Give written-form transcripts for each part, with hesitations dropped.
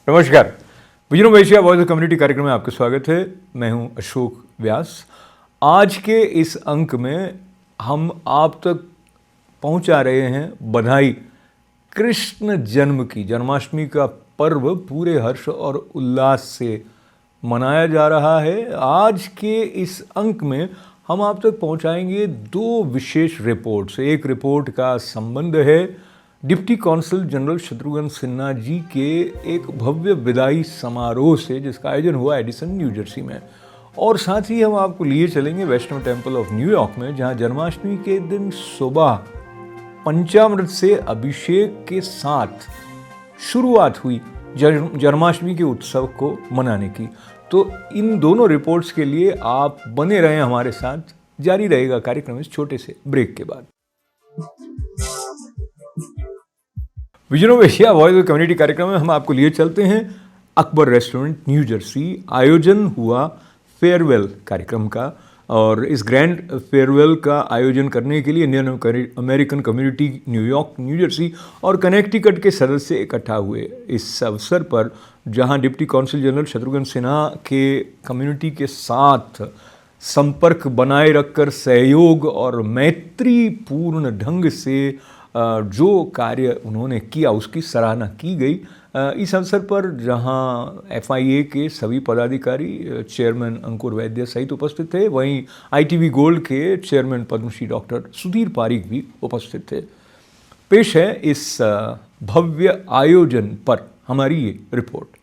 नमस्कार, विजन वैश्या voice of community कार्यक्रम में आपका स्वागत है। मैं हूं अशोक व्यास। आज के इस अंक में हम आप तक पहुंचा रहे हैं बधाई कृष्ण जन्म की। जन्माष्टमी का पर्व पूरे हर्ष और उल्लास से मनाया जा रहा है। आज के इस अंक में हम आप तक पहुंचाएंगे दो विशेष रिपोर्ट्स। एक रिपोर्ट का संबंध है deputy consul general Shatrughan Sinha ji के एक भव्य विदाई समारोह से, जिसका आयोजन हुआ एडिसन न्यू जर्सी में। और साथ ही हम आपको लिए चलेंगे वैष्णो टेम्पल ऑफ न्यूयॉर्क में, जहां जन्माष्टमी के दिन सुबह पंचामृत से अभिषेक के साथ शुरुआत हुई जन्माष्टमी के उत्सव को मनाने की। तो इन दोनों रिपोर्ट्स के लिए आप बने रहें हमारे साथ। जारी रहेगा कार्यक्रम इस छोटे से ब्रेक के बाद। विजन वैश्या वॉइस ऑफ कम्युनिटी कार्यक्रम में हम आपको लिए चलते हैं अकबर रेस्टोरेंट न्यू जर्सी। आयोजन हुआ फेयरवेल कार्यक्रम का, और इस ग्रैंड फेयरवेल का आयोजन करने के लिए Indian American community New York, New Jersey और कनेक्टिकट के सदस्य इकट्ठा हुए। इस अवसर पर जहां deputy consul general Shatrughan Sinha के कम्युनिटी के साथ संपर्क बनाए रखकर सहयोग और मैत्रीपूर्ण ढंग से जो कार्य उन्होंने किया उसकी सराहना की गई। इस अवसर पर जहां FIA के सभी पदाधिकारी, चेयरमैन अंकुर वैद्य सहित उपस्थित थे, वहीं ITV गोल्ड के चेयरमैन पद्मश्री डॉक्टर सुधीर पारीक भी उपस्थित थे। पेश है इस भव्य आयोजन पर हमारी ये report.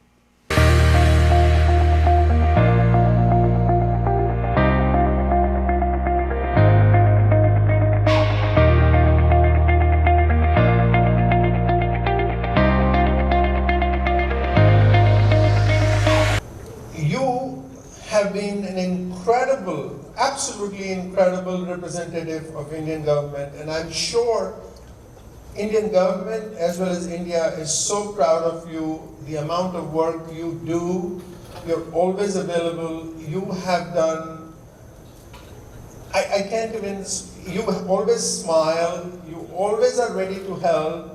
Been an incredible, absolutely incredible representative of Indian government, and I'm sure Indian government as well as India is so proud of you, the amount of work you do. You're always available. You have done, I can't even, you always smile, you always are ready to help.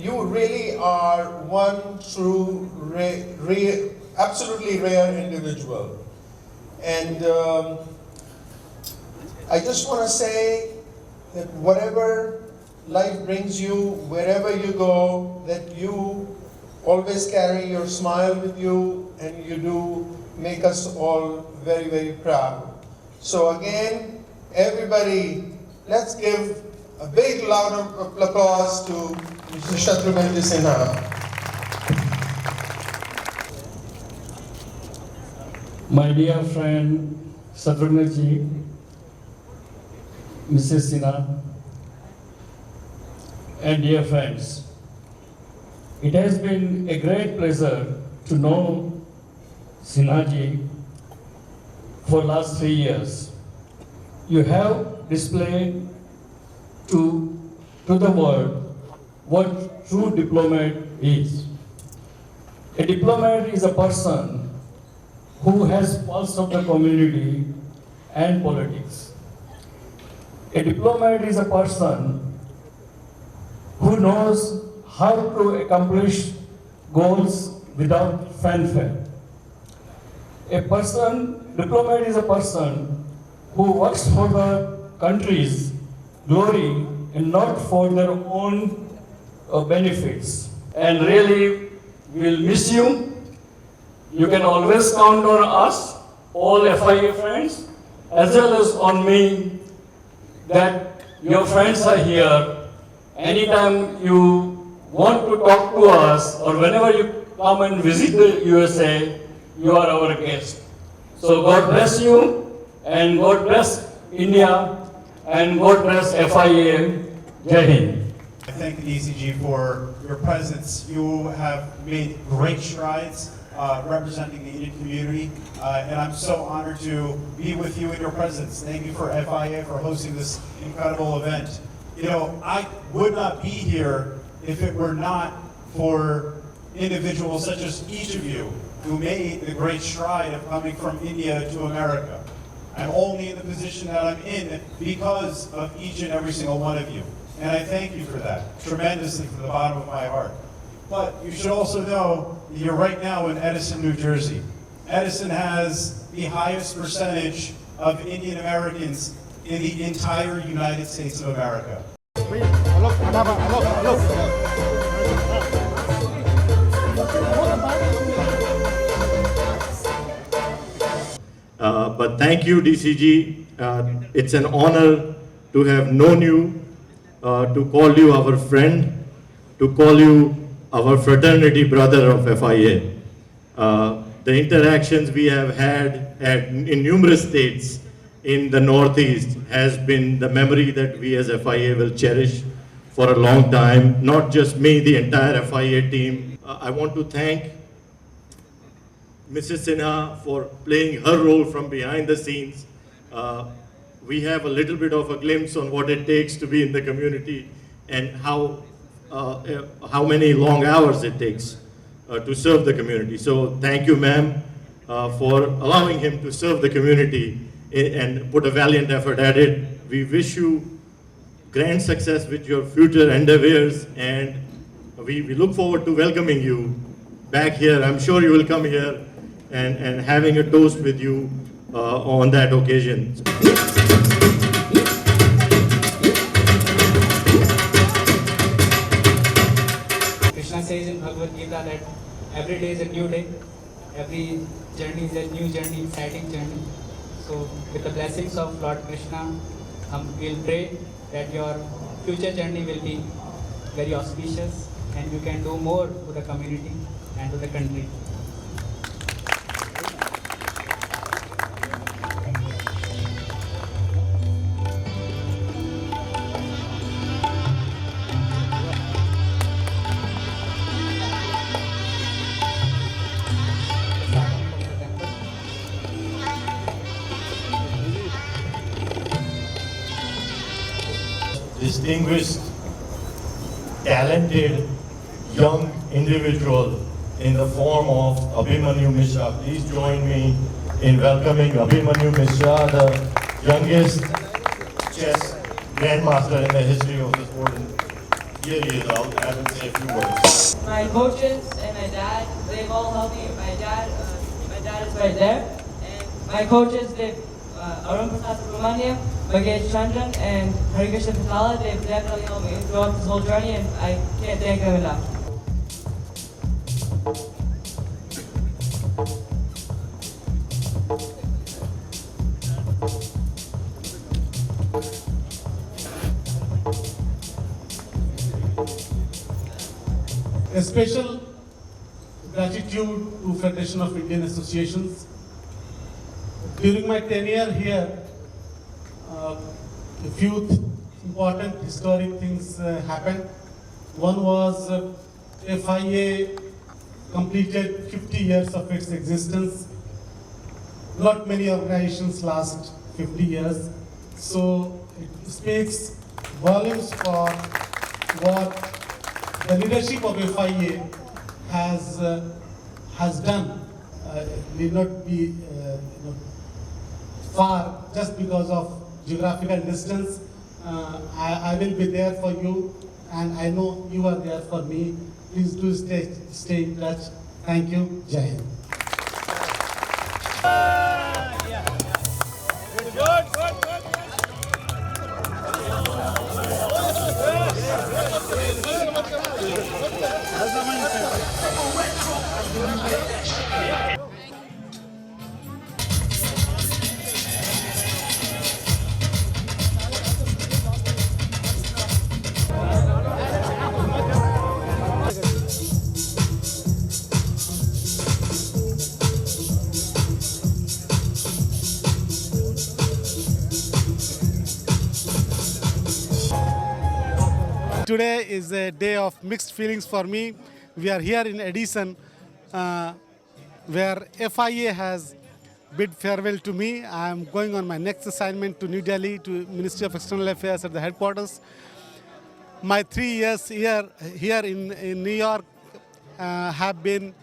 You really are one true, absolutely rare individual. And I just want to say that whatever life brings you, wherever you go, that you always carry your smile with you, and you do make us all very, very proud. So again, everybody, let's give a big round of applause to Mr. Shatrughan Sinha. My dear friend Shatrughan ji, Mrs. Sinha, and dear friends, it has been a great pleasure to know Sinha ji for last 3 years. You have displayed to the world what true diplomat is. A diplomat is a person who has pulse of the community and politics. A diplomat is a person who knows how to accomplish goals without fanfare. Diplomat is a person who works for the country's glory and not for their own benefits. And really, we'll miss you. You can always count on us, all FIA friends, as well as on me, that your friends are here. Anytime you want to talk to us, or whenever you come and visit the USA, you are our guest. So God bless you, and God bless India, and God bless FIA. Jai Hind. I thank the DCG for your presence. You have made great strides representing the Indian community, and I'm so honored to be with you in your presence. Thank you for FIA for hosting this incredible event. You know, I would not be here if it were not for individuals such as each of you who made the great stride of coming from India to America. I'm only in the position that I'm in because of each and every single one of you. And I thank you for that, tremendously from the bottom of my heart. But you should also know that you're right now in Edison, New Jersey. Edison has the highest percentage of Indian Americans in the entire United States of America. But thank you, DCG. It's an honor to have known you, to call you our friend, to call you our fraternity brother of FIA. The interactions we have had in numerous states in the Northeast has been the memory that we as FIA will cherish for a long time. Not just me, the entire FIA team. I want to thank Mrs. Sinha for playing her role from behind the scenes. We have a little bit of a glimpse on what it takes to be in the community and how many long hours it takes to serve the community. So thank you, ma'am, for allowing him to serve the community and put a valiant effort at it. We wish you grand success with your future endeavors, and we look forward to welcoming you back here. I'm sure you will come here and having a toast with you on that occasion. Krishna says in Bhagavad Gita that every day is a new day, every journey is a new journey, exciting journey. So with the blessings of Lord Krishna, we'll pray that your future journey will be very auspicious and you can do more to the community and to the country. Distinguished, talented, young individual in the form of Abhimanyu Mishra. Please join me in welcoming Abhimanyu Mishra, the youngest chess grandmaster in the history of the sport. And here he is. I'll have him say a few words. My coaches and my dad, they've all helped me. My dad is right there. And my coaches, Arun Prasad Subramaniam, Magesh Chandran, and Harikrishna Pitala, they've definitely helped me throughout this whole journey, and I can't thank them enough. A special gratitude to Federation of Indian Associations. During my tenure here, a few important historic things happened. One was FIA completed 50 years of its existence. Not many organizations last 50 years. So it speaks volumes for what the leadership of FIA has done. Need not be far just because of geographical distance. I will be there for you, and I know you are there for me. Please do stay in touch. Thank you. Jai Hind. Today is a day of mixed feelings for me. We are here in Edison, where FIA has bid farewell to me. I am going on my next assignment to New Delhi, to Ministry of External Affairs at the headquarters. My 3 years here in New York have been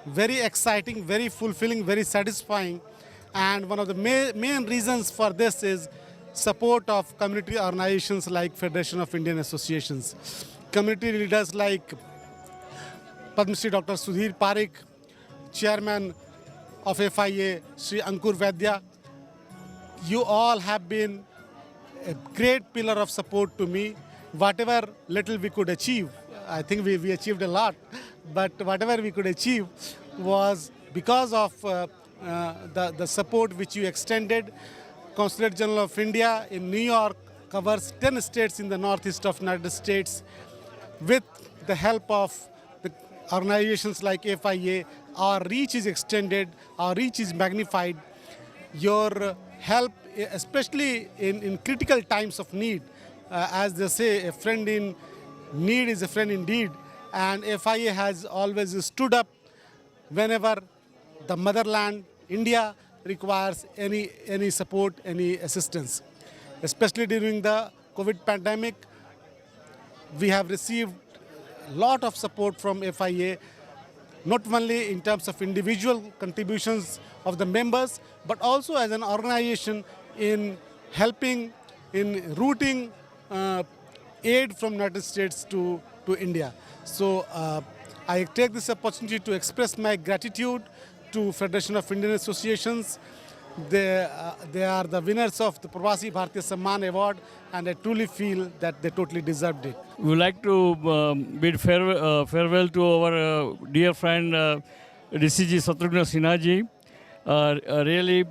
very exciting, very fulfilling, very satisfying. And one of the main reasons for this is support of community organizations like Federation of Indian Associations. Community leaders like Padma Shri Dr. Sudhir Parekh, Chairman of FIA, Sri Ankur Vaidya. You all have been a great pillar of support to me. Whatever little we could achieve, I think we achieved a lot, but whatever we could achieve was because of the support which you extended. Consulate General of India in New York covers 10 states in the northeast of United States. With the help of the organizations like FIA, our reach is extended, our reach is magnified. Your help, especially in critical times of need, as they say, a friend in need is a friend indeed. And FIA has always stood up whenever the motherland, India, requires any support, any assistance. Especially during the COVID pandemic, we have received a lot of support from FIA, not only in terms of individual contributions of the members, but also as an organization in helping, in routing aid from United States to India. So I take this opportunity to express my gratitude to Federation of Indian Associations. They are the winners of the Pravasi Bharatiya Samman Award, and I truly feel that they totally deserved it. We would like to bid farewell to our dear friend DCG Shatrugna Sinha ji. Really,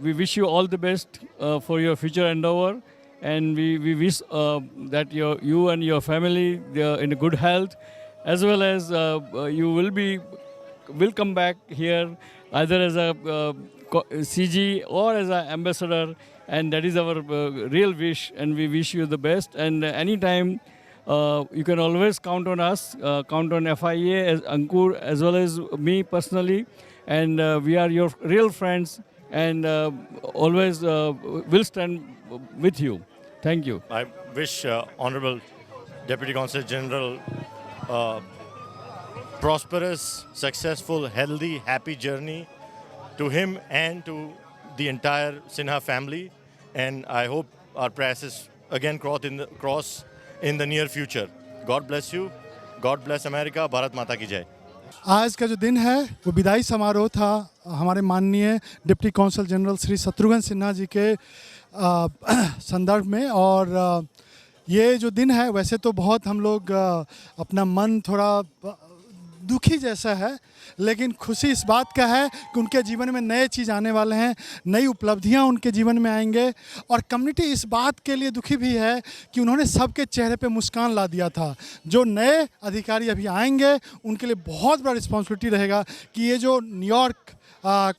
we wish you all the best for your future endeavor, and we wish that you and your family are in good health, as well as you will come back here either as a CG or as an ambassador, and that is our real wish, and we wish you the best. And anytime you can always count on us, count on FIA, as Ankur, as well as me personally, and we are your real friends, and always will stand with you. Thank you. I wish Honorable Deputy Consul General prosperous, successful, healthy, happy journey to him and to the entire Sinha family. And I hope our prayers again cross in the near future. God bless you. God bless America. Bharat Mata ki jai. आज का जो दिन है वो विदाई समारोह था हमारे माननीय deputy consul general Shri Shatrughan Sinha ji के संदर्भ में। और ये जो दिन है वैसे तो बहुत हम लोग अपना मन थोड़ा दुखी जैसा है, लेकिन खुशी इस बात का है कि उनके जीवन में नए चीज़ आने वाले हैं, नई उपलब्धियां उनके जीवन में आएंगे। और कम्युनिटी इस बात के लिए दुखी भी है कि उन्होंने सबके चेहरे पे मुस्कान ला दिया था। जो नए अधिकारी अभी आएंगे उनके लिए बहुत बड़ा रिस्पॉन्सिबिलिटी रहेगा कि ये जो न्यूयॉर्क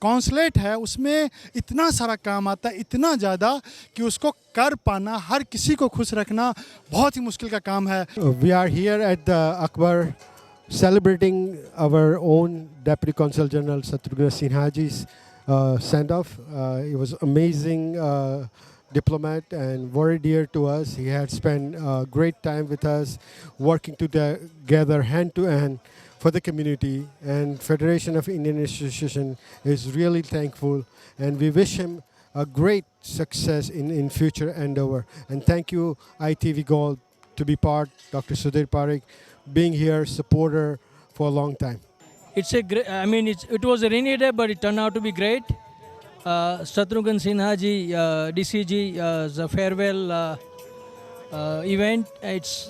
कॉन्सुलेट है उसमें इतना सारा काम आता है, इतना ज़्यादा कि उसको कर पाना, हर किसी को खुश रखना बहुत ही मुश्किल का काम है। We are here at the Akbar celebrating our own Deputy Consul General Shatrugna Sinha ji's send-off. He was amazing diplomat and very dear to us. He had spent great time with us, working together hand to hand for the community. And Federation of Indian Association is really thankful, and we wish him a great success in future endeavor. And thank you ITV Gold to be part, Dr. Sudhir Parekh, being here, supporter for a long time. It's a great, I mean, it was a rainy day, but it turned out to be great. Shatrughan Sinha ji, DCG, the farewell event, it's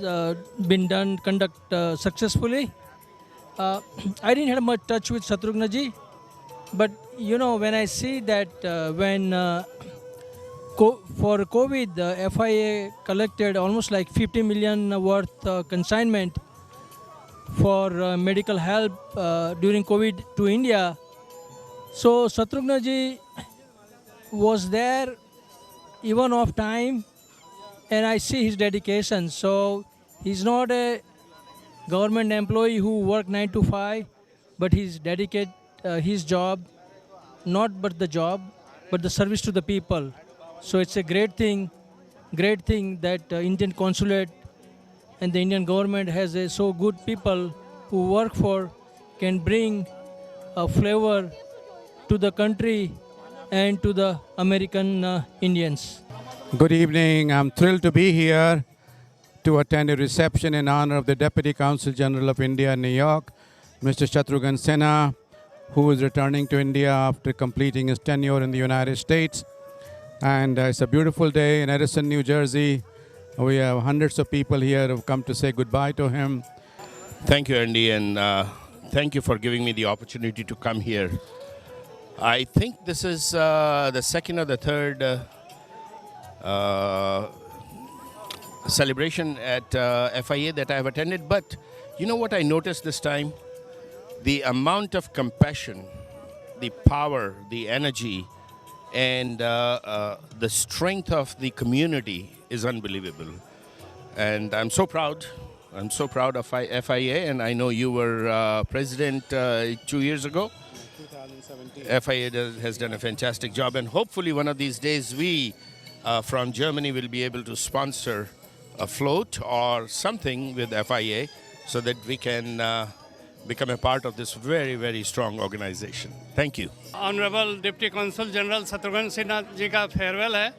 been conducted successfully. I didn't have much touch with Shatrughan ji, but you know, when I see that when for COVID, the FIA collected almost like 50 million worth consignment for medical help during COVID to India. So Shatrughan ji was there even off time, and I see his dedication. So He's not a government employee who work 9 to 5, but he's dedicate his job, not but the job, but the service to the people. So it's a great thing that Indian consulate and the Indian government has a so good people who work for, can bring a flavor to the country and to the American Indians. Good evening. I'm thrilled to be here to attend a reception in honor of the Deputy Consul General of India in New York, Mr. Shatrughan Sinha, who is returning to India after completing his tenure in the United States. And it's a beautiful day in Edison, New Jersey. We have hundreds of people here who have come to say goodbye to him. Thank you, Andy, and thank you for giving me the opportunity to come here. I think this is the second or the third celebration at FIA that I have attended, but you know what I noticed this time? The amount of compassion, the power, the energy, and the strength of the community is unbelievable. And I'm so proud. I'm so proud of FIA, and I know you were president 2 years ago. 2017. FIA has done a fantastic job, and hopefully one of these days we from Germany will be able to sponsor a float or something with FIA so that we can become a part of this very, very strong organization. Thank you. Honourable deputy consul general Shatrughan Sinha ji का farewell है।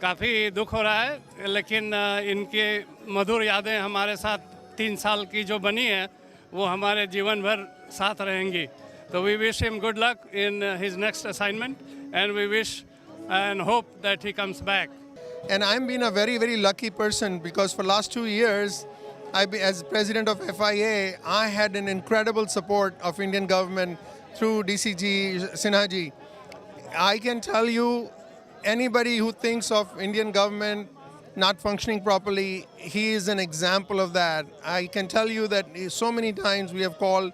काफ़ी दुख हो रहा है, लेकिन इनके मधुर यादें हमारे साथ 3 साल की जो बनी है वो हमारे जीवन भर साथ रहेंगी। तो we wish him good luck in his next assignment and we wish and hope that he comes back. And I'm been a very, very lucky person because for last 2 years, as president of FIA, I had an incredible support of Indian government through DCG Sinha ji. I can tell you, anybody who thinks of Indian government not functioning properly, he is an example of that. I can tell you that so many times we have called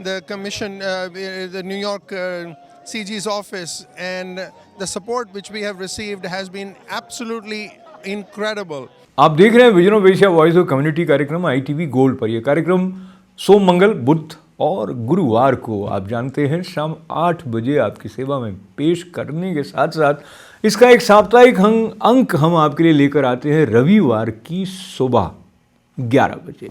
the commission, the New York CG's office, and the support which we have received has been absolutely incredible. आप देख रहे हैं vision of Asia voice of community कार्यक्रम ITV gold पर। यह कार्यक्रम सोम, मंगल, बुध और गुरुवार को आप जानते हैं शाम 8 बजे आपकी सेवा में पेश करने के साथ साथ इसका एक साप्ताहिक अंक हम आपके लिए लेकर आते हैं रविवार की सुबह 11 बजे।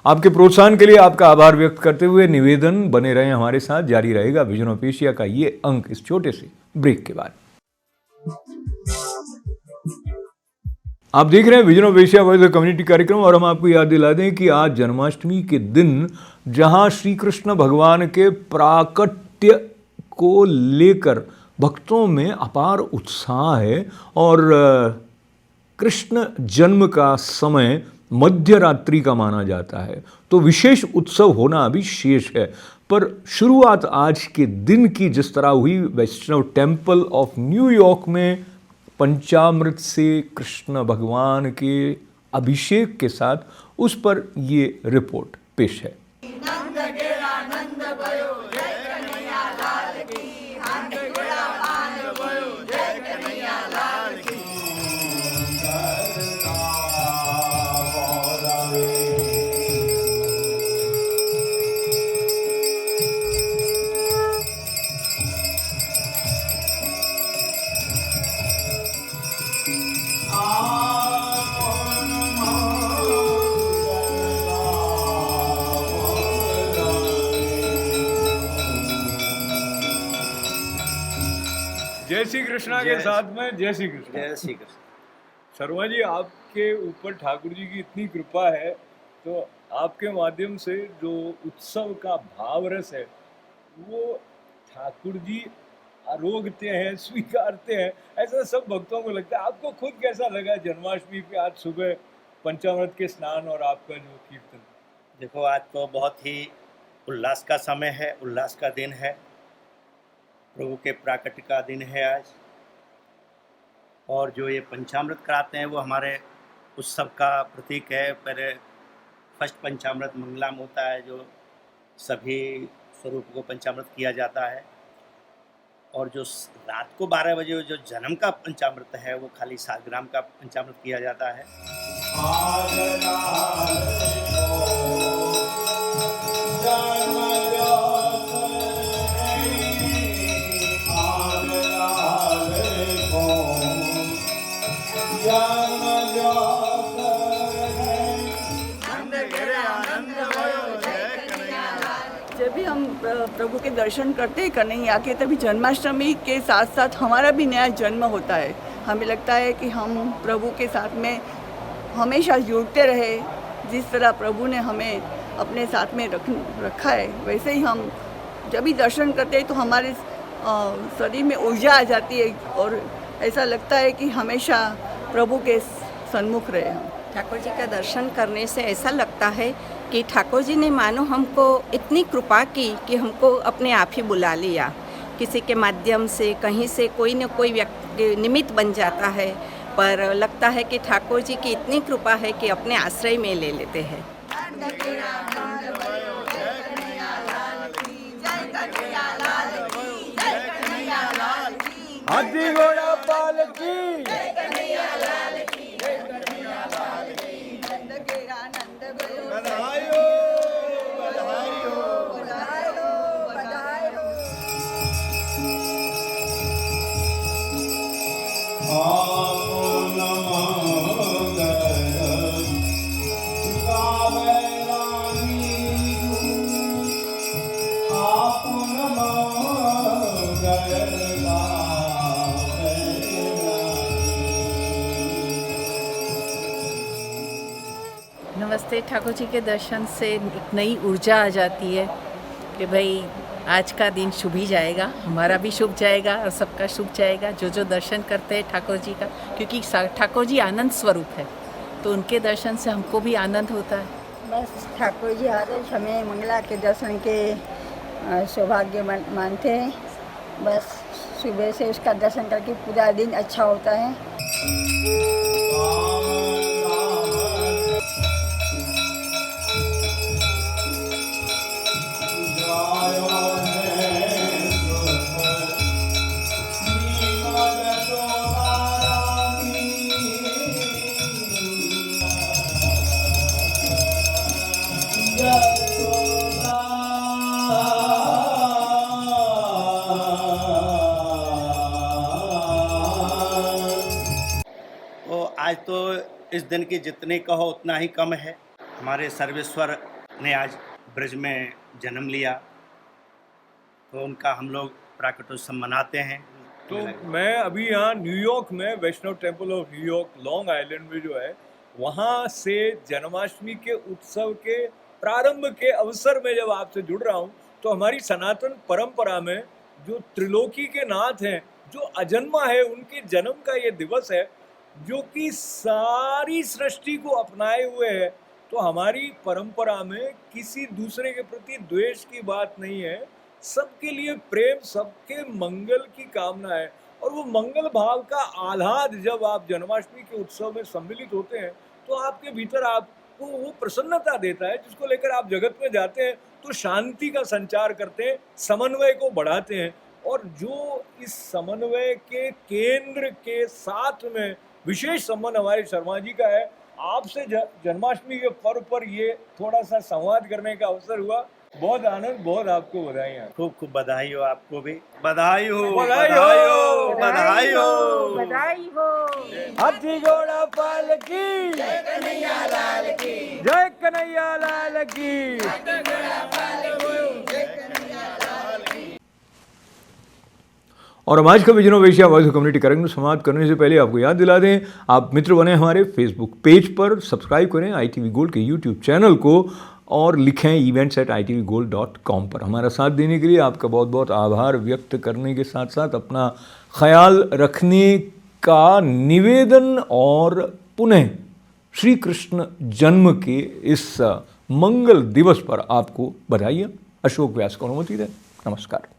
आपके प्रोत्साहन के लिए आपका आभार व्यक्त करते हुए निवेदन, बने रहें हमारे साथ, जारी रहेगा विजन ऑफ एशिया का ये अंक इस छोटे से ब्रेक के बाद। आप देख रहे हैं vision of Asia voice of community कार्यक्रम और हम आपको याद दिला दें कि आज जन्माष्टमी के दिन जहां श्री कृष्ण भगवान के प्राकट्य को लेकर भक्तों में अपार उत्साह है और कृष्ण जन्म का समय मध्य रात्रि का माना जाता है, तो विशेष उत्सव होना अभी शेष है। पर शुरुआत आज के दिन की जिस तरह हुई वैष्णव टेम्पल ऑफ न्यूयॉर्क में पंचामृत से कृष्ण भगवान के अभिषेक के साथ, उस पर ये रिपोर्ट पेश है। जय श्री कृष्णा के साथ में जय श्री कृष्ण। जय श्री कृष्ण। शर्मा जी, आपके ऊपर ठाकुर जी की इतनी कृपा है, तो आपके माध्यम से जो उत्सव का भाव रस है वो ठाकुर जी आरोगते हैं, स्वीकारते हैं, ऐसा सब भक्तों को लगता है। आपको खुद कैसा लगा जन्माष्टमी पे आज सुबह पंचामृत के स्नान और आपका जो कीर्तन? देखो, आज तो बहुत ही उल्लास का समय है, उल्लास का दिन है, प्रभु के प्राकट्य का दिन है आज। और जो ये पंचामृत कराते हैं वो हमारे उत्सव का प्रतीक है। पहले फर्स्ट पंचामृत मंगलम होता है, जो सभी स्वरूप को पंचामृत किया जाता है। और जो रात को 12 बजे जो जन्म का पंचामृत है वो खाली 7 ग्राम का पंचामृत किया जाता है। जब भी हम प्रभु के दर्शन करते हैं कन्हैया के, तभी जन्माष्टमी के साथ साथ हमारा भी नया जन्म होता है। हमें लगता है कि हम प्रभु के साथ में हमेशा जुड़ते रहे। जिस तरह प्रभु ने हमें अपने साथ में रखा है, वैसे ही हम जब भी दर्शन करते हैं तो हमारे शरीर में ऊर्जा आ जाती है और ऐसा लगता है कि हमेशा प्रभु के सन्मुख रहे हम। ठाकुर जी का दर्शन करने से ऐसा लगता है कि ठाकुर जी ने मानो हमको इतनी कृपा की कि हमको अपने आप ही बुला लिया। किसी के माध्यम से कहीं से कोई न कोई व्यक्ति निमित्त बन जाता है, पर लगता है कि ठाकुर जी की इतनी कृपा है कि अपने आश्रय में ले लेते हैं। हाथी घोड़ा पाल की नमस्ते। ठाकुर जी के दर्शन से एक नई ऊर्जा आ जाती है कि भाई आज का दिन शुभ ही जाएगा, हमारा भी शुभ जाएगा और सबका शुभ जाएगा जो दर्शन करते हैं ठाकुर जी का, क्योंकि ठाकुर जी आनंद स्वरूप है, तो उनके दर्शन से हमको भी आनंद होता है। बस ठाकुर जी आदर्श हमें मंगला के दर्शन के सौभाग्य मानते हैं। बस सुबह से उसका दर्शन करके पूरा दिन अच्छा होता है। आज तो इस दिन की जितनी कहो उतना ही कम है। हमारे सर्वेश्वर ने आज ब्रज में जन्म लिया, तो उनका हम लोग प्राकटोत्सव मनाते हैं। तो मैं अभी यहाँ न्यूयॉर्क में Vaishnav temple of New York Long Island में जो है, वहाँ से जन्माष्टमी के उत्सव के प्रारंभ के अवसर में जब आपसे जुड़ रहा हूँ, तो हमारी सनातन परंपरा में जो त्रिलोकी के नाथ हैं, जो अजन्मा है, उनके जन्म का ये दिवस है, जो कि सारी सृष्टि को अपनाए हुए है। तो हमारी परंपरा में किसी दूसरे के प्रति द्वेष की बात नहीं है, सबके लिए प्रेम, सबके मंगल की कामना है। और वो मंगल भाव का आह्लाद जब आप जन्माष्टमी के उत्सव में सम्मिलित होते हैं, तो आपके भीतर आपको वो प्रसन्नता देता है, जिसको लेकर आप जगत में जाते हैं तो शांति का संचार करते हैं, समन्वय को बढ़ाते हैं। और जो इस समन्वय के केंद्र के साथ में विशेष संबंध हमारे शर्मा जी का है, आपसे जन्माष्टमी के पर्व पर ये थोड़ा सा संवाद करने का अवसर हुआ। बहुत आनंद, बहुत आपको बधाई है। खूब खूब बधाई हो, आपको भी बधाई हो, बधाई हो, बधाई हो, बधाई हो। हाथी घोड़ा पाल की, जय कन्हैया लाल की, जय कन्हैया लाल की। हाथी घोड़ा पाल की, जय कन्हैया लाल की। और हम आज का vision of Asia voice community कार्यक्रम समाप्त करने से पहले आपको याद दिला दें, आप मित्र बने हमारे फेसबुक पेज पर, सब्सक्राइब करें ITV गोल्ड के यूट्यूब चैनल को और लिखें events@itvgold.com पर। हमारा साथ देने के लिए आपका बहुत बहुत आभार व्यक्त करने के साथ साथ अपना ख्याल रखने का निवेदन और पुनः श्री कृष्ण जन्म के इस मंगल दिवस पर आपको बधाई। अशोक व्यास को अनुमति दें। नमस्कार।